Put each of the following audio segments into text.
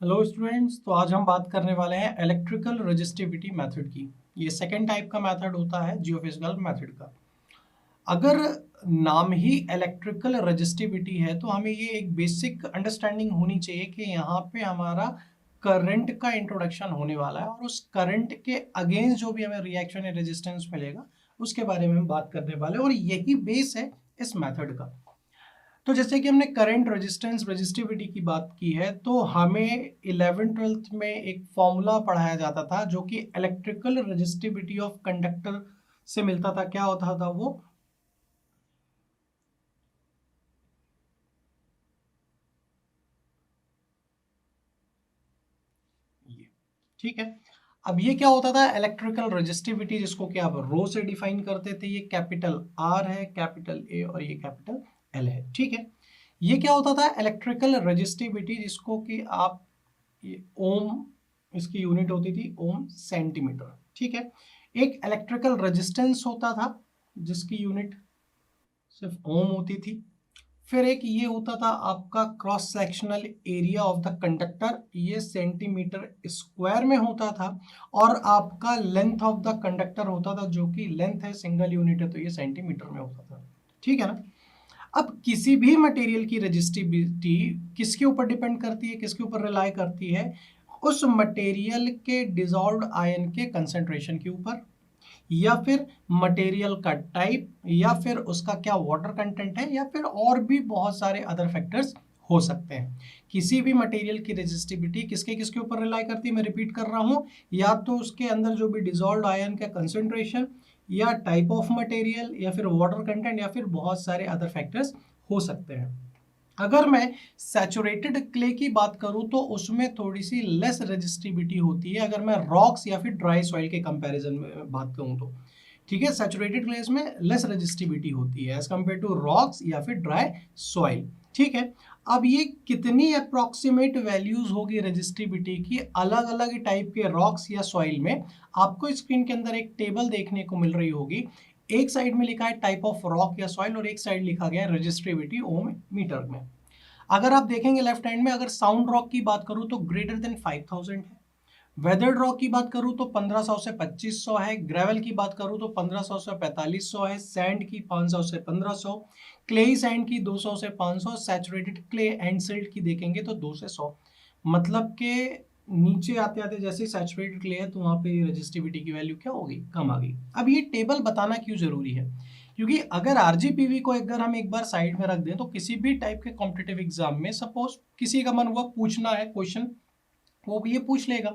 Hello students, तो आज हम बात करने वाले हैं इलेक्ट्रिकल रजिस्टिविटी मेथड की। ये सेकेंड टाइप का मेथड होता है जियोफिजिकल मेथड का। अगर नाम ही इलेक्ट्रिकल रजिस्टिविटी है तो हमें ये एक बेसिक अंडरस्टैंडिंग होनी चाहिए कि यहाँ पे हमारा करंट का इंट्रोडक्शन होने वाला है और उस करंट के अगेंस्ट जो भी हमें रिएक्शन या रेजिस्टेंस मिलेगा उसके बारे में हम बात करने वाले हैं और यही बेस है इस मेथड का। तो जैसे कि हमने करंट रेजिस्टेंस रेजिस्टिविटी की बात की है, तो हमें 11th-12th में एक फॉर्मूला पढ़ाया जाता था जो कि इलेक्ट्रिकल रेजिस्टिविटी ऑफ कंडक्टर से मिलता था। क्या होता था वो? ये, ठीक है। अब ये क्या होता था? इलेक्ट्रिकल रेजिस्टिविटी, जिसको कि आप रो से डिफाइन करते थे। ये कैपिटल आर है, कैपिटल ए और ये कैपिटल एल है, ठीक है। ये क्या होता था? इलेक्ट्रिकल रेजिस्टिविटी, जिसको कि आप ये ओम, इसकी यूनिट होती थी ओम सेंटीमीटर, ठीक है। एक इलेक्ट्रिकल रेजिस्टेंस होता था जिसकी यूनिट सिर्फ ओम होती थी। फिर एक ये होता था आपका cross sectional area of the conductor, ये सेंटीमीटर स्क्वायर में होता था। और आपका लेंथ ऑफ द कंडक्टर होता था, जो कि लेंथ है, सिंगल यूनिट है तो ये सेंटीमीटर में होता था, ठीक है ना। अब किसी भी मटेरियल की रेजिस्टिविटी किसके ऊपर डिपेंड करती है, किसके ऊपर रिलाई करती है? उस मटेरियल के डिसॉल्व्ड आयन के कंसेंट्रेशन के ऊपर, या फिर मटेरियल का टाइप, या फिर उसका क्या वाटर कंटेंट है, या फिर और भी बहुत सारे अदर फैक्टर्स हो सकते हैं। किसी भी मटेरियल की रेजिस्टिविटी किसके किसके ऊपर रिलाई करती है? मैं रिपीट कर रहा हूँ, या तो उसके अंदर जो भी डिसॉल्व्ड आयन का कंसेंट्रेशन, या टाइप ऑफ मटेरियल, या फिर वाटर कंटेंट, या फिर बहुत सारे अदर फैक्टर्स हो सकते हैं। अगर मैं सैचुरेटेड क्ले की बात करूं तो उसमें थोड़ी सी लेस रेजिस्टिविटी होती है, अगर मैं रॉक्स या फिर ड्राई सॉइल के कंपैरिजन में बात करूं तो, ठीक है। सैचुरेटेड क्लेस में लेस रेजिस्टिविटी होती है एज कंपेयर टू रॉक्स या फिर ड्राई सॉइल, ठीक है। अब ये कितनी अप्रोक्सीमेट वैल्यूज होगी रेजिस्टिविटी की अलग अलग टाइप के रॉक्स या सॉइल में? आपको स्क्रीन के अंदर एक टेबल देखने को मिल रही होगी। एक साइड में लिखा है टाइप ऑफ रॉक या सॉइल और एक साइड लिखा गया है रेजिस्टिविटी ओम मीटर में। अगर आप देखेंगे लेफ्ट हैंड में, अगर साउंड रॉक की बात करूं तो ग्रेटर देन 5000 है। वेदर्ड रॉक की बात करूं तो 1500 से 2500 है। ग्रेवल की बात करूं तो 1500 से 4500 है। सैंड की 500 से 1500। क्लेई सैंड की 200 से 500। सैचुरेटेड क्ले एंड सिल्ट की देखेंगे तो 2 से 100। मतलब के नीचे आते आते जैसे सैचुरेटेड क्ले है तो वहां पे रेजिस्टिविटी की वैल्यू क्या होगी? कम आ गई। अब ये टेबल बताना क्यों जरूरी है? क्योंकि अगर आरजीपीवी को अगर हम एक बार साइड में रख दें तो किसी भी टाइप के कॉम्पिटिटिव एग्जाम में सपोज किसी का मन हुआ पूछना है क्वेश्चन, वो ये पूछ लेगा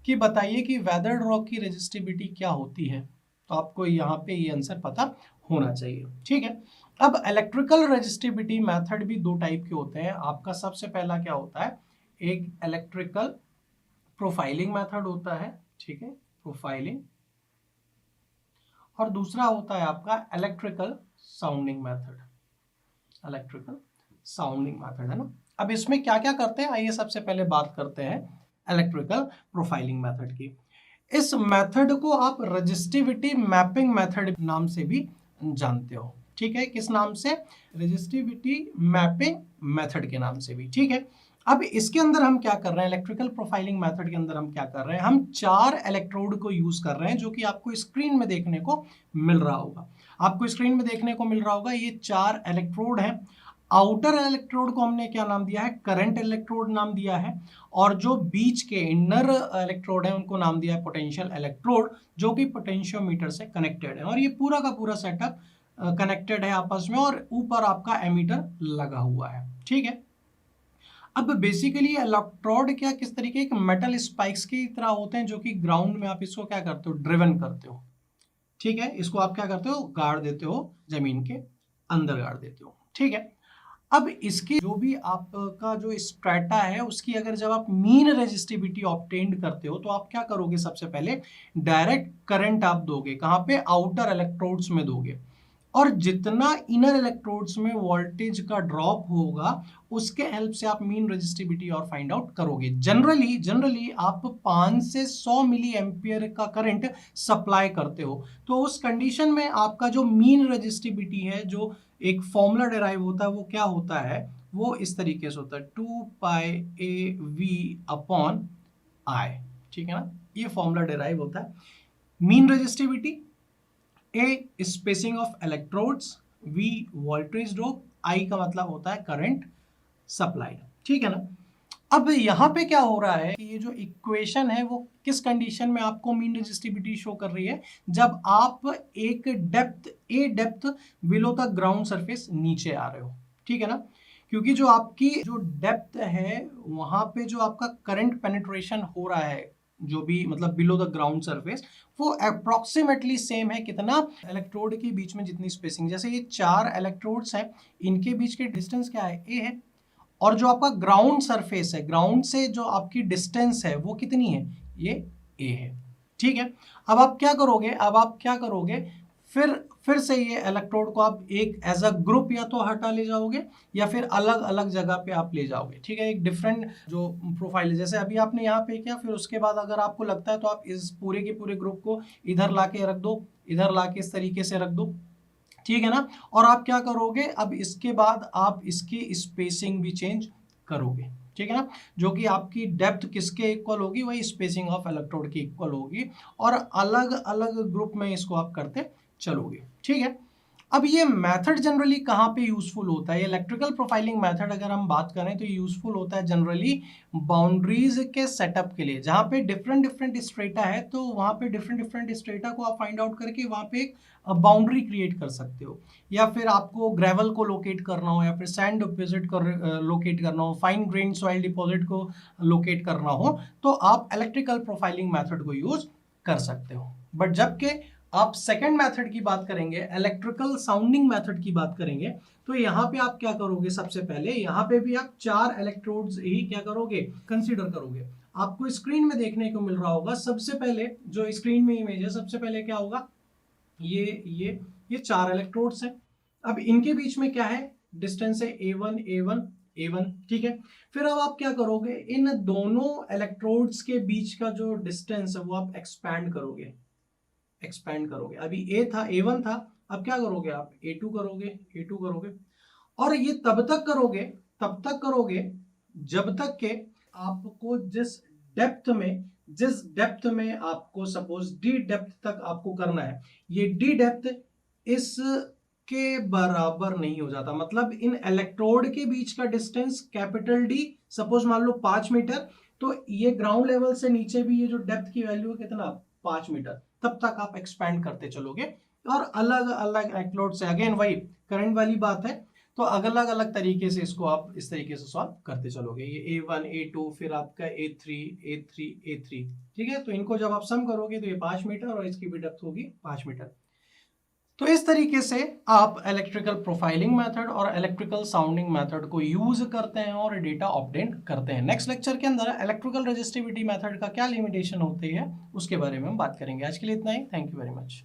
कि बताइए कि वेदर्ड रॉक की रेजिस्टिविटी क्या होती है, तो आपको यहाँ पे ये आंसर पता होना चाहिए, ठीक है। अब इलेक्ट्रिकल रेजिस्टिविटी मेथड भी दो टाइप के होते हैं। आपका सबसे पहला क्या होता है? एक इलेक्ट्रिकल प्रोफाइलिंग मेथड होता है, ठीक है, प्रोफाइलिंग। और दूसरा होता है आपका electrical sounding method. Electrical sounding method है ना। अब इसमें क्या क्या करते हैं, आइए सबसे पहले बात करते हैं इलेक्ट्रिकल प्रोफाइलिंग मेथड की। इस मेथड को आप रजिस्टिविटी मैपिंग मेथड नाम से भी जानते हो, ठीक है। किस नाम से? रजिस्टिविटी मैपिंग मेथड के नाम से भी, ठीक है। अब इसके अंदर हम क्या कर रहे हैं? इलेक्ट्रिकल प्रोफाइलिंग मेथड के अंदर हम क्या कर रहे हैं? हम 4 इलेक्ट्रोड को यूज कर रहे हैं, जो कि आपको स्क्रीन में देखने को मिल रहा होगा। आपको स्क्रीन में देखने को मिल रहा होगा ये 4 इलेक्ट्रोड हैं। आउटर इलेक्ट्रोड को हमने क्या नाम दिया है? करंट इलेक्ट्रोड नाम दिया है। और जो बीच के इनर इलेक्ट्रोड है उनको नाम दिया है पोटेंशियल इलेक्ट्रोड, जो कि पोटेंशियोमीटर से कनेक्टेड है। और ये पूरा का पूरा सेटअप कनेक्टेड है आपस में, और ऊपर आपका एमीटर लगा हुआ है, ठीक है। अब बेसिकली इलेक्ट्रोड क्या किस तरीके के मेटल स्पाइक्स की तरह होते हैं, जो कि ग्राउंड में आप इसको क्या करते हो? ड्रिवन करते हो, ठीक है। इसको आप क्या करते हो? गाड़ देते हो, जमीन के अंदर गाड़ देते हो, ठीक है। अब इसकी जो भी आपका जो स्ट्रेटा है उसकी अगर जब आप मीन रेजिस्टिविटी ऑब्टेन्ड करते हो तो आप क्या करोगे? सबसे पहले डायरेक्ट करंट आप दोगे, कहां पे? आउटर इलेक्ट्रोड्स में दोगे। और जितना इनर इलेक्ट्रोड्स में वोल्टेज का ड्रॉप होगा उसके हेल्प से आप मीन रेजिस्टिविटी और फाइंड आउट करोगे। जनरली आप 5 से 100 मिली एम्पियर का करंट सप्लाई करते हो, तो उस कंडीशन में आपका जो मीन रेजिस्टिविटी है, जो एक फॉर्मूला डिराइव होता है, वो क्या होता है? वो इस तरीके से होता है 2πAV/I, ठीक है ना, ये फॉर्मूला डिराइव होता है। Mean resistivity, a spacing of electrodes, V voltage drop, I का मतलब होता है करंट सप्लाई, ठीक है ना। अब यहाँ पे क्या हो रहा है कि ये जो इक्वेशन है वो किस कंडीशन में आपको मीन रेजिस्टिविटी शो कर रही है, जब आप एक depth below the ground surface नीचे आ रहे हो, ठीक है ना, क्योंकि जो आपकी जो डेप्थ है वहां पे जो आपका करंट पेनिट्रेशन हो रहा है जो भी मतलब बिलो द ग्राउंड सरफेस, वो अप्रोक्सीमेटली सेम है कितना, इलेक्ट्रोड के बीच में जितनी स्पेसिंग, जैसे ये 4 इलेक्ट्रोड्स हैं, इनके बीच के डिस्टेंस क्या है, ए है, और जो आपका ग्राउंड सरफेस है, ग्राउंड से जो आपकी डिस्टेंस है वो कितनी है, ये ए है, ठीक है। अब आप क्या करोगे, फिर से ये इलेक्ट्रोड को आप एक एज अ ग्रुप या तो हटा ले जाओगे या फिर अलग अलग जगह पे आप ले जाओगे, ठीक है, एक डिफरेंट जो प्रोफाइल है, जैसे अभी आपने यहाँ पे किया, फिर उसके बाद अगर आपको लगता है तो आप इस पूरे के पूरे ग्रुप को इधर लाके रख दो, इधर लाके इस तरीके से रख दो, ठीक है ना। और आप क्या करोगे, अब इसके बाद आप इसकी स्पेसिंग भी चेंज करोगे, ठीक है ना, जो कि आपकी डेप्थ किसके इक्वल होगी, वही स्पेसिंग ऑफ इलेक्ट्रोड की इक्वल होगी, और अलग अलग ग्रुप में इसको आप करते चलोगे, ठीक है। अब ये मेथड जनरली कहाँ पे यूजफुल होता है, इलेक्ट्रिकल प्रोफाइलिंग मेथड अगर हम बात करें तो यूजफुल होता है जनरली बाउंड्रीज के सेटअप के लिए, जहाँ पे डिफरेंट स्ट्रेटा है, तो वहाँ पे डिफरेंट स्ट्रेटा को आप फाइंड आउट करके वहाँ पे एक बाउंड्री क्रिएट कर सकते हो, या फिर आपको ग्रेवल को लोकेट करना हो, या फिर सैंड डिपॉजिट को लोकेट करना हो, फाइन ग्रेन सॉइल डिपॉजिट को लोकेट करना हो, तो आप इलेक्ट्रिकल प्रोफाइलिंग मेथड को यूज कर सकते हो। बट जबकि आप सेकेंड मेथड की बात करेंगे, इलेक्ट्रिकल साउंडिंग मेथड की बात करेंगे, तो यहाँ पे आप क्या करोगे, सबसे पहले यहाँ पे भी आप 4 इलेक्ट्रोड्स ही क्या करोगे, कंसीडर करोगे। आपको स्क्रीन में देखने को मिल रहा होगा, सबसे पहले जो स्क्रीन में इमेज है, सबसे पहले क्या होगा, ये 4 इलेक्ट्रोड्स हैं। अब इनके बीच में क्या है, डिस्टेंस है A1 A1 A1, ठीक है। फिर अब आप क्या करोगे, इन दोनों इलेक्ट्रोड्स के बीच का जो डिस्टेंस है वो आप एक्सपैंड करोगे। अभी A1 था, अब क्या करोगे आप A2 करोगे, और ये तब तक करोगे जब तक के आपको जिस डेप्थ में आपको सपोज D डेप्थ तक आपको करना है, ये D डेप्थ इसके बराबर नहीं हो जाता, मतलब इन इलेक्ट्रोड के बीच का डिस्टेंस कैपिटल D सपोज मान लो 5 मीटर, तो ये ग्राउंड लेवल से नीचे भी ये जो डेप्थ की वैल्यू है कितना, 5 मीटर, तब तक आप एक्सपैंड करते चलोगे, और अलग अलग इलेक्ट्रोड से अगेन वही करंट वाली बात है, तो अलग अलग तरीके से इसको आप इस तरीके से सॉल्व करते चलोगे, ये A1 A2 फिर आपका A3, ठीक है। तो इनको जब आप सम करोगे तो ये 5 मीटर और इसकी भी डेप्थ होगी 5 मीटर। तो इस तरीके से आप इलेक्ट्रिकल प्रोफाइलिंग मेथड और इलेक्ट्रिकल साउंडिंग मेथड को यूज करते हैं और डेटा ऑब्टेन करते हैं। नेक्स्ट लेक्चर के अंदर इलेक्ट्रिकल रेजिस्टिविटी मेथड का क्या लिमिटेशन होती है उसके बारे में हम बात करेंगे। आज के लिए इतना ही, थैंक यू वेरी मच।